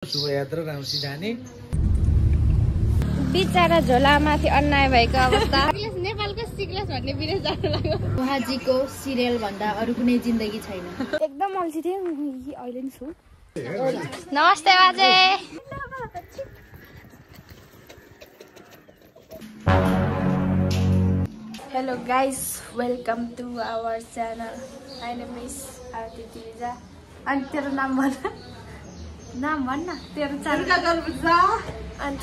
शुभयात्रा रामसी जाने बिचारा झोलामाथि अन्याय भएको अवस्था। नेपालको सिक्लेस भन्ने विदेश जान लाग्यो। उहाँजीको सिरियल भन्दा अरु कुनै जिन्दगी छैन। एकदम अल्छी थिए अहिले नि छु। नमस्ते बाजे। Hello guys, welcome to our channel. My name is Arti Tiliza. अनि तेरो नाम भन न तेरो च्यानल अन्त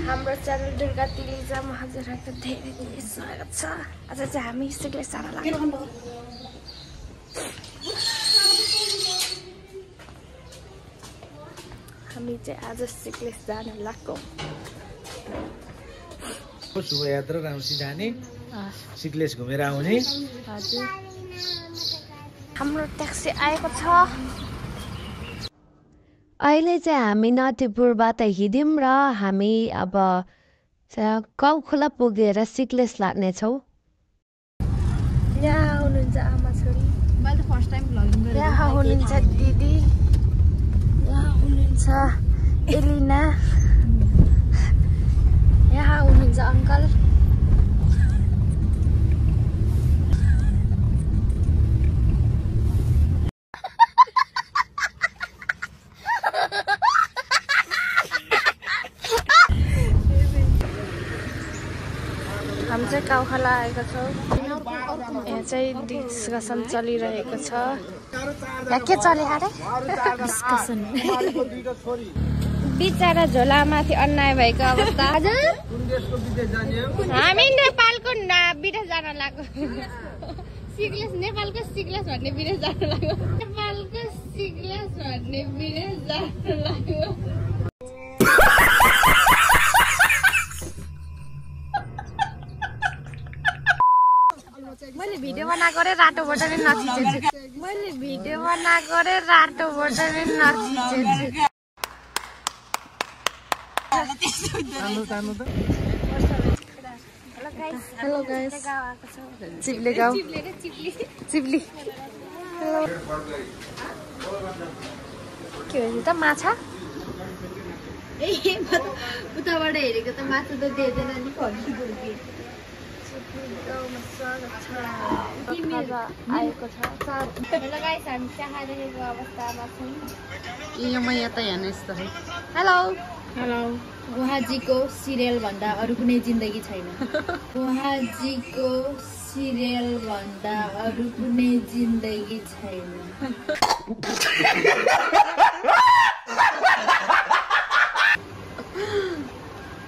हाम्रो च्यानल दुर्गा तिलिजामा हजुरहरूको धेरै धेरै स्वागत छ। आज चाहिँ हामी सिक्लेस जान लाग्यौँ। हामी चाहिँ आज सिक्लेस जान लाग्यौँ। शुभयात्रा रामसी जाने सिक्लेस घुमेर आउने। हजुर हाम्रो ट्याक्सी आएको छ। अहिले चाहिँ हामी नदीपुरबाट हिँड्यौँ र हामी अब काउखोला पुगेर सिक्लेस लाग्नेछौँ। यहाँ हुनुहुन्छ आमा छोरी, मैले फर्स्ट टाइम भ्लगिङ गरेको। यहाँ हुनुहुन्छ दिदी, यहाँ हुनुहुन्छ एलिना, यहाँ हुनुहुन्छ अङ्कल। हामी चाहिँ काउखोला आएको छौँ। यहाँ चाहिँ डिस्कसन चलिरहेको छ। यहाँ के चल्यो अरे? डिस्कसन। बिचारा झोलामाथि अन्याय भएको अवस्था। हजुर हामी नेपालको विदेश जान लाग्यो। सिक्लेस नेपालको सिक्लेस भन्ने विदेश जान लाग्यो। नेपालको सिक्लेस भन्ने विदेश जान लाग्यो। मैले भिडियो बनाएको रे राटोबाट नै नखिचेछु। मैले भिडियो बनाएको रे राटोबाट नै नखिचेछु। हेलो गाइस, चिप्ले गाउँ, चिप्ली। के हो त माछा? उताबाट हेरेको त माछा त देख्दैन नि फर्किपुर्की। आएको छ। हेलो गाइस, हामी चिया खाइरहेको अवस्थामा छौँ। म यहाँ त हेर्नु यस्तो है। Hello hello. उहाँजीको सिरियल भन्दा अरु कुनै जिन्दगी छैन। उहाँजीको सिरियल भन्दा अरु कुनै जिन्दगी छैन।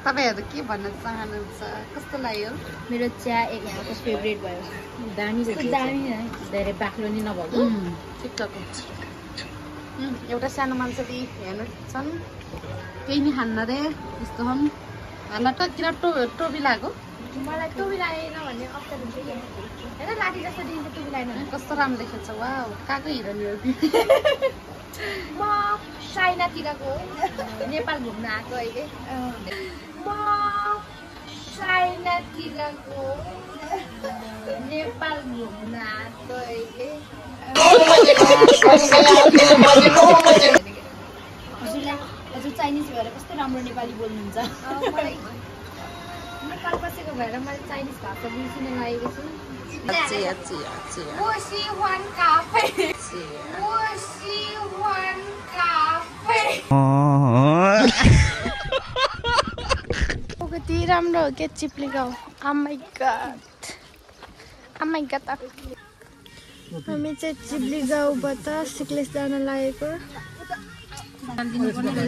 तपाईहरु के भन्न चाहनुहुन्छ? कस्तो लाग्यो? मेरो चिया यहाँको फेभरेट भयो। दामी छ, दामी है। धेरै बाक्लो नि नभएको। ठिकठाक हुन्छ। एउटा सानो मान्छेले हेर्नु छन्, केही नि खान्न रे यस्तो हम। हाल्न त किन टोपी लाग्यो? मलाई टोपी लागेन भन्ने अप्सन हुन्छ कि हैन? लाठी जस्तो दिन्छ टोपी लागेन। कस्तो राम्रो देखेछ। वाउ, काको हिरोनी हो कि? म चाइनातिरको नेपाल घुम्न आएको अहिले। म चाइनातिरको नेपाल घुम्न आएको अहिले। हजुर चाइनिज भएर कस्तो राम्रो नेपाली बोल्नुहुन्छ। मलाई नेपाल बसेको भएर मैले चाइनिज भाषा बिर्सिन लागेको छु। कति राम्रो हो क्या चिप्ली गाउँ। आमाई गड। हामी चाहिँ चिप्ली गाउँबाट सिक्लेस जान लागेको।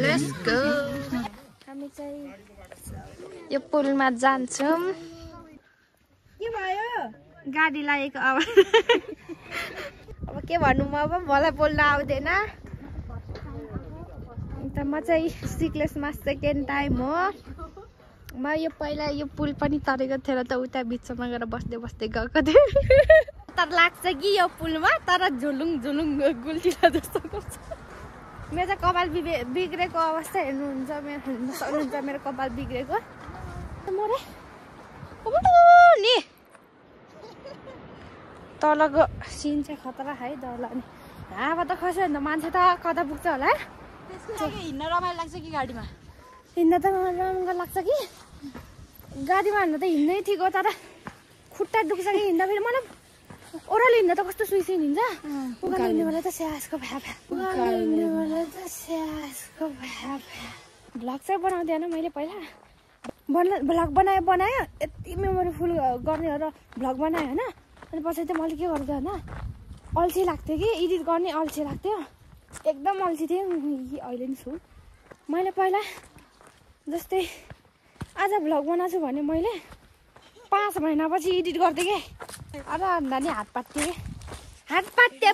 Let's go. हामी चाहिँ यो पुलमा जान्छौँ। के भयो? गाडी लागेको अब। अब के भन्नु म, अब मलाई बोल्न आउँदैन। अन्त म चाहिँ सिक्लेसमा सेकेन्ड टाइम हो। म यो पहिला यो पुल पनि तरेको थिएन त उता बिचमा गएर बस्दै गएको थिएँ। तर लाग्छ कि यो पुलमा, तर झुलुङ गुल्टिला जस्तो गर्छ। मेरो चाहिँ कपाल बिग्रेको अवस्था हेर्नुहुन्छ मेरो कपाल बिग्रेको। मरे नि तलको सिन चाहिँ खतरा है। डर लाग्ने हावा त खस्यो भने त मान्छे त कता पुग्छ होला। हिँड्न रमाइलो लाग्छ कि गाडीमा? हिँड्न त रमाइलो लाग्छ कि गाडीमा हिँड्न त हिँड्नै ठिक हो तर खुट्टा दुख्छ कि हिँड्दा फेरि मलाई ओह्रालो हिँड्दा त कस्तो सुइसिन हिँड्छ उकालो हिँड्ने बेला त स्यासको भ्या भ्लग चाहिँ बनाउँदैन मैले पहिला भ्लग बनायो यति मेमोरी फुल गर्ने र भ्लग बनायो होइन अनि पछि त मैले के गर्थेँ होइन अल्छी लाग्थ्यो कि एडिट गर्ने अल्छी लाग्थ्यो एकदम अल्छी थिएँ अहिले नि छु मैले पहिला जस्तै आज भ्लग बनाएको छु भने मैले 5 महिनापछि एडिट गर्थेँ कि अब भन्दा नि हात पात्थेँ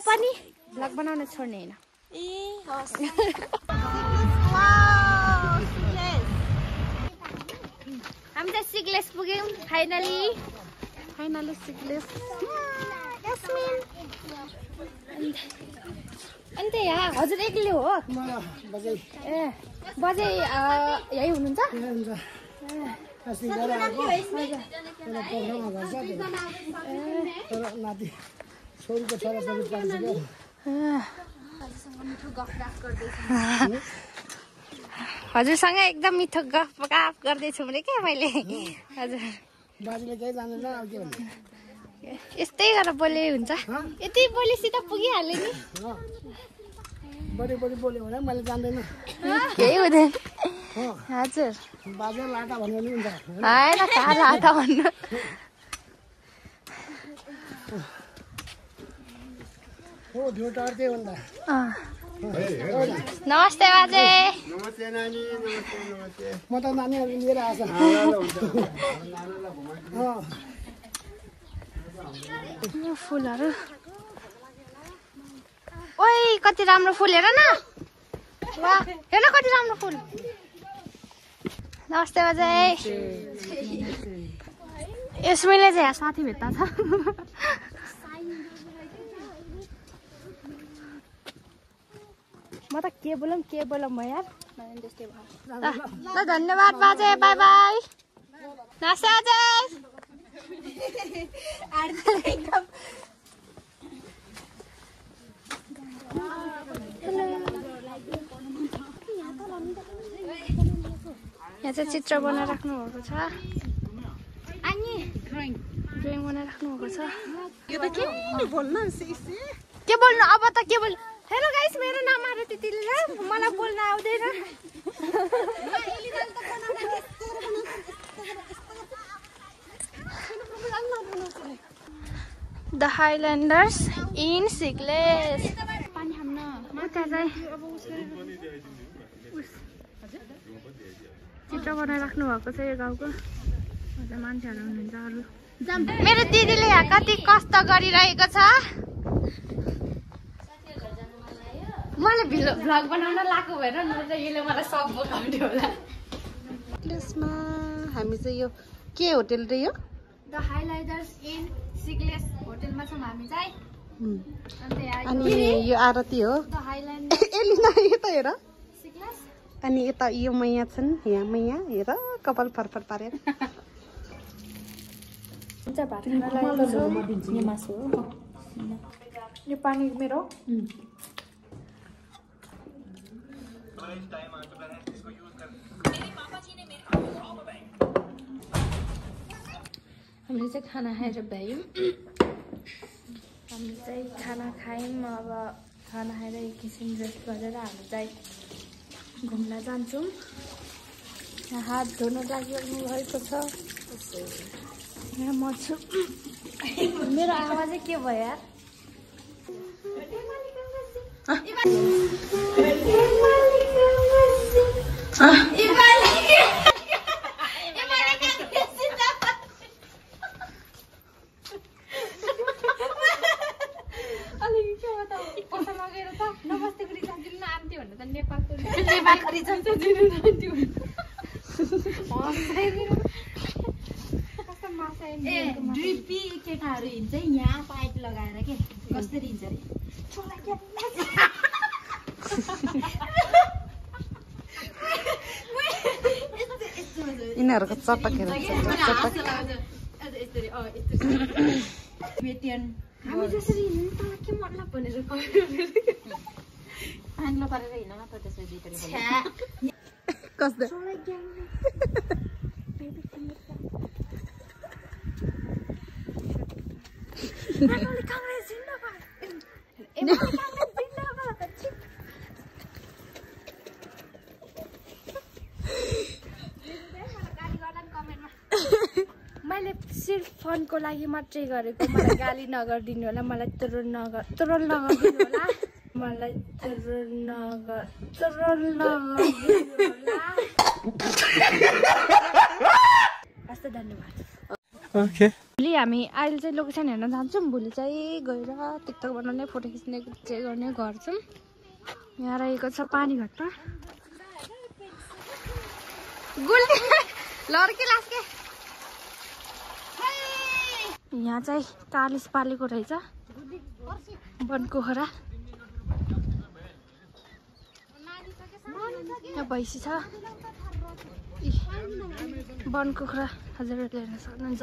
पनि भ्लग बनाउन छोड्ने होइन हामी त सिक्लेस पुग्यौँ फाइनली सिक्लेस अनि त्यही हजुर एक्लै हो ए बजे यही हुनुहुन्छ हजुरसँग एकदम मिठो गफ गर्दैछु भने क्या मैले हजुर यस्तै गरेर बोले हुन्छ यति बोलेपछि त पुगिहाल्यो नि बढी बोल्यो भने मैले जान्दैन केही हुँदैन हजुर बाजे लाटा भन्नु नि हुन्छ होइन कहाँ लाटा भन्नु हो त्यो टार्दै भन्दा नमस्ते बाजे नमस्ते नानी नमस्ते म त नानीहरू लिएर आएछ फुलहरू ओइ कति राम्रो फुल हेर न वाह हेर कति राम्रो फुल नमस्ते बाजे यसमैले चाहिँ साथी भेट्दा छ म त के बोलौँ म यार ल धन्यवाद बाजे बाई बाई नमस्ते बाजे यहाँ चाहिँ चित्र बनाइराख्नु भएको छ अनि ड्रइङ बनाइराख्नु भएको छ के बोल्नु अब त के बोल्नु हेलो गाइस मेरो नाम आरो तितिले मलाई बोल्न आउँदैन द हाइल्यान्डर्स इन सिक्लेस पानी खान्न उता चाहिँ चित्र बनाइराख्नु भएको छ यो गाउँको मान्छेहरू हुनुहुन्छ अरू मेरो दिदीले यहाँ कति कष्ट गरिरहेको छ मलाई भ्लग बनाउन लाएको भएर न त यसले मलाई सब बोकाउने होला त्यसमा हामी चाहिँ यो के होटल रे यो द हाइलाइटर्स इन सिक्लेस होटलमा छौँ हामी चाहिँ अनि यो आरती हो द हाइल्यान्ड एलिना यता हेर सिक्लेस अनि यता यो मैया छन् यहाँ मैया हेर कपाल फरफर पारेर हुन्छ भात खान लागेको यो पानी मेरो हामीले चाहिँ खाना खाएर भ्यायौँ हामी चाहिँ खाना खायौँ अब खाना खाएर एकैछिन रेस्ट गरेर हामी चाहिँ घुम्न जान्छौँ यहाँ हात धुन लागिरहनु भएको छ यहाँ म छु मेरो आवाजै के भयो यार ड्रिपी केटाहरू हिँड्छ यहाँ पाइप लगाएर के कसरी हिँड्छ अरे यिनीहरूको चटकेर हामी जसरी हिँड्नु त के मतलब भनेर फ्याङ्लो पारेर हिँड्न न त त्यसै दुईटैले कस्तो मैले सिर्फ फनको लागि मात्रै गरेको मलाई गाली नगरिदिनु होला मलाई त्रोल नगरिदिनु होला मलाई त्रोल नगरिदिनु होला हस् त धन्यवाद ओके भोलि हामी अहिले चाहिँ लोकेसन हेर्न जान्छौँ भोलि चाहिँ गएर टिकटक बनाउने फोटो खिच्ने चाहिँ गर्ने गर्छौँ यहाँ रहेको छ पानी घट्टा गुल्टी लड्के लास्के यहाँ चाहिँ कालिस पालेको रहेछ बनकुखुरा यहाँ भैँसी छ बनकुखुरा हजुरहरूले हेर्न सक्नुहुन्छ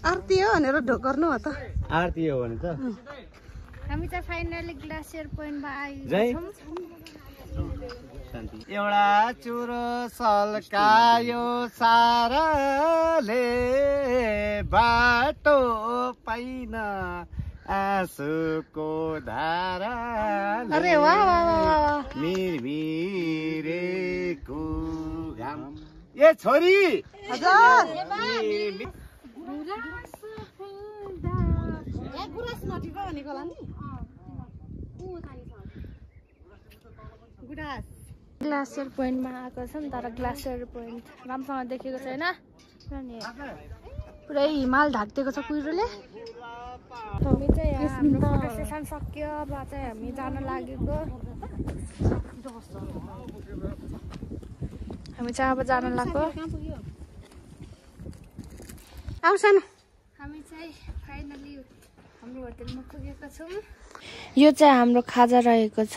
आरती हो भनेर ढोकर्नु हो त आरती हो भने त हामी चाहिँ फाइनली ग्लासियर पोइन्टमा आइसक्यौँ एउटा चुरो सल्कायो साराले बाटो पाइन आँसुको धारा अरे वाह वाह वाह मिरमिरेको घाम ए छोरी हजुर ग्लासियर पोइन्टमा आएको छौँ तर ग्लासियर पोइन्ट राम्रोसँग देखेको छैन पुरै हिमाल ढाकिदिएको छ कुहिरोले हामी चाहिँ हाम्रो फोटो सेसन सक्यो अब चाहिँ हामी जान लागेको हामी चाहिँ अब जान लाग्यो आउँछ न हामी चाहिँ फाइनली हाम्रो होटलमा पुगेको छौँ यो चाहिँ हाम्रो खाजा रहेको छ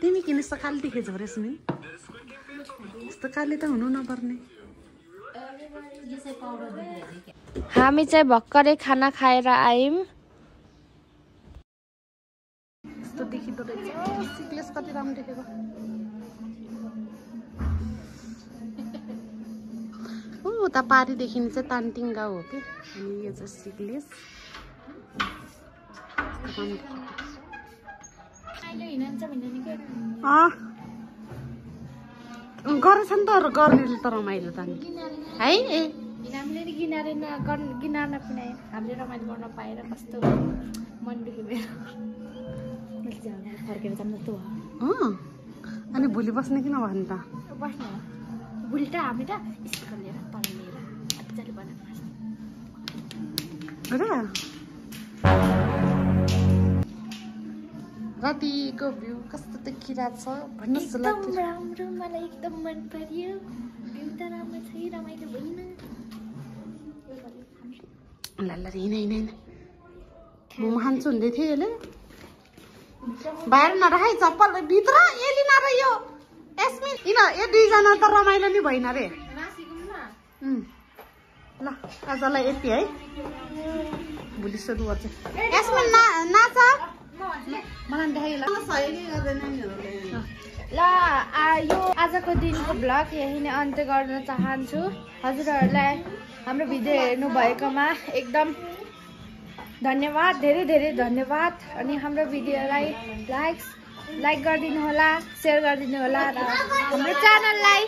तिमी किन यस्तो काली देखेछौ रेस्मी यस्तो काली त हुनु नपर्ने हामी चाहिँ भर्खरै खाना खाएर आयौँ यस्तो देखिँदो रहेछ सिक्लेस कति राम्रो देखेको उता पारीदेखि चाहिँ तानटिङ गाउँ हो कि अनि यो चाहिँ सिक्लेस गरेछ नि त गर्नेले त रमाइलो त है ए हामीले नि गिनार नपिनायो हामीले रमाइलो गर्न पाएर कस्तो मन दुख्यो मेरो फर्केर जानु त अनि भोलि बस्ने किन भन्नु त बस्नु भोलि त हामी त स्कुल लिएर तल लिएर मजाले बनाएर रातिको भ्यू कस्तो देखिरहेको छ भन्नुहोस् ल एकदम राम्रो मलाई एकदम मन पर्यो भ्यू त राम्रो छ रमाइलो भएन ल हिँड म खान्छु हुँदै थियो यसले बाहिर नराखाइ चप्पल भित्र एलिना र यो एस्मिन यो दुईजना त रमाइलो नि भएन रे ल आजलाई यति है भोलि सुरु गर्छ एस्मिन नाच मलाई देखाइ ल यो आजको दिनको भ्लग यही नै अन्त्य गर्न चाहन्छु हजुरहरूलाई हाम्रो भिडियो हेर्नु भएकोमा एकदम धन्यवाद धेरै धेरै धन्यवाद अनि हाम्रो भिडियोलाई लाइक गरिदिनु होला शेयर गरिदिनु होला र हाम्रो च्यानललाई